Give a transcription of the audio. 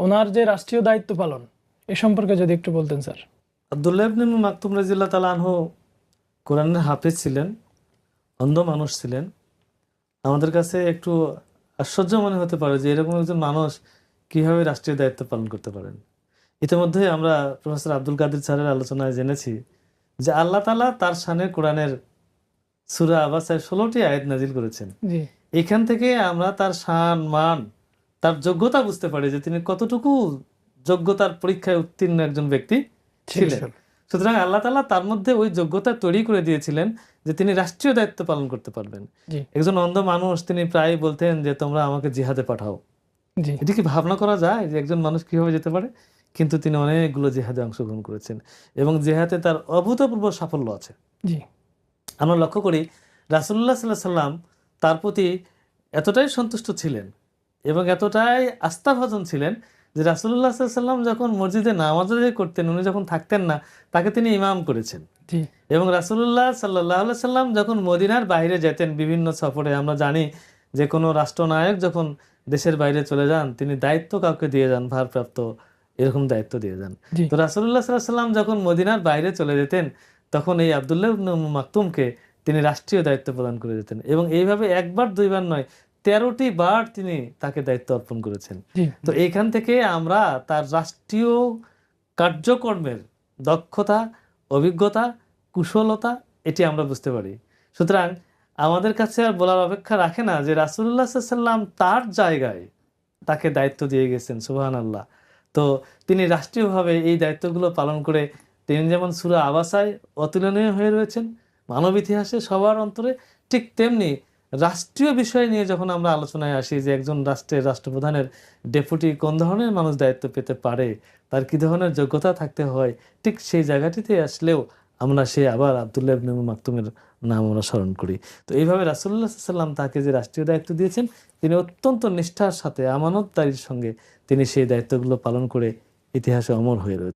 ওনার যে রাষ্ট্রীয় দায়িত্ব পালন এ সম্পর্কে যদি একটু বলতেন স্যার। আব্দুল্লাহ ইবনে মাকতুম রাদিয়াল্লাহু তাআলা আনহু কোরআনের হাফেজ ছিলেন, অন্ধ মানুষ ছিলেন। আমাদের কাছে একটু আশ্চর্য মনে হতে পারে যে এরকম একজন মানুষ কিভাবে রাষ্ট্রীয় দায়িত্ব পালন করতে পারেন। ইতিমধ্যে আমরা প্রফেসর আব্দুল কাদের স্যারের আলোচনায় জেনেছি যে আল্লাহ তাআলা তার শানে কোরআনের সূরা আবাসায় 16টি আয়াত নাজিল করেছেন। জি এখান থেকে আমরা তার শান মান, তার যোগ্যতা বুঝতে পারি যে তিনি কতটুকু যোগ্যতার পরীক্ষায় উত্তীর্ণ একজন ব্যক্তি ছিলেন। সুতরাং আল্লাহ তাআলা তার মধ্যে ওই যোগ্যতা তৈরি করে দিয়েছিলেন যে তিনি রাষ্ট্রীয় দায়িত্ব পালন করতে পারবেন। জি একজন অন্ধ মানুষ তিনি প্রায় বলতেন যে তোমরা আমাকে জিহাদে পাঠাও। জি এটি কি ভাবনা করা যায় যে একজন মানুষ কিভাবে যেতে পারে? কিন্তু তিনি অনেকগুলো জিহাদে অংশগ্রহণ করেছেন এবং জিহাদে তার অভূতপূর্ব সাফল্য আছে। জি আমরা লক্ষ্য করি রাসূলুল্লাহ সাল্লাল্লাহু আলাইহি সাল্লাম তার প্রতি এতটাই সন্তুষ্ট ছিলেন এবং এতটাই আস্থাভাজন ছিলেন যে রাসূলুল্লাহ সাল্লাল্লাহু আলাইহি সাল্লাম যখন মসজিদে নামাজ আদায় করতেন, উনি যখন থাকতেন না, তাকে তিনি ইমাম করেছেন। জি এবং রাসূলুল্লাহ সাল্লাল্লাহু আলাইহি সাল্লাম যখন মদিনার বাইরে যেতেন বিভিন্ন সফরে, আমরা জানি যে কোনো রাষ্ট্রনায়ক যখন দেশের বাইরে চলে যান তিনি দায়িত্ব কাউকে দিয়ে যান, ভারপ্রাপ্ত এরকম দায়িত্ব দিয়ে যান। জি তো রাসূলুল্লাহ সাল্লাল্লাহু আলাইহি সাল্লাম যখন মদিনার বাইরে চলে যেতেন তখন এই আব্দুল্লাহ ইবনে মাকতুমকে তিনি রাষ্ট্রীয় দায়িত্ব প্রদান করে যেতেন এবং এইভাবে একবার দুইবার নয় 13টি বার তিনি তাকে দায়িত্ব অর্পণ করেছেন। জি তো এইখান থেকে আমরা তার রাষ্ট্রীয় কার্যকর্মের দক্ষতা, অভিজ্ঞতা, কুশলতা এটি আমরা বুঝতে পারি। সুতরাং আমাদের কাছে আর বলার অপেক্ষা রাখে না যে রাসূলুল্লাহ সাল্লাল্লাহু আলাইহি সাল্লাম তার জায়গায় তাকে দায়িত্ব দিয়ে গেছেন, সুবহানাল্লাহ। তো তিনি রাষ্ট্রীয়ভাবে এই দায়িত্বগুলো পালন করে তিনি যেমন সূরা আবাসায় অতুলনীয় হয়ে রয়েছেন মানব ইতিহাসে সবার অন্তরে, ঠিক তেমনি রাষ্ট্রীয় বিষয় নিয়ে যখন আমরা আলোচনায় আসি যে একজন রাষ্ট্রের রাষ্ট্রপ্রধানের ডেপুটি কোন ধরনের মানুষ দায়িত্ব পেতে পারে, তার কী ধরনের যোগ্যতা থাকতে হয়, ঠিক সেই জায়গাটিতে আসলেও আমরা সে আবার আব্দুল্লাহ ইবনে মাকতুমের নাম আমরা স্মরণ করি। তো এইভাবে রাসূলুল্লাহ সাল্লাল্লাহু আলাইহি সাল্লাম তাকে যে রাষ্ট্রীয় দায়িত্ব দিয়েছেন তিনি অত্যন্ত নিষ্ঠার সাথে আমানতদারির সঙ্গে তিনি সেই দায়িত্বগুলো পালন করে ইতিহাসে অমর হয়ে রয়েছেন।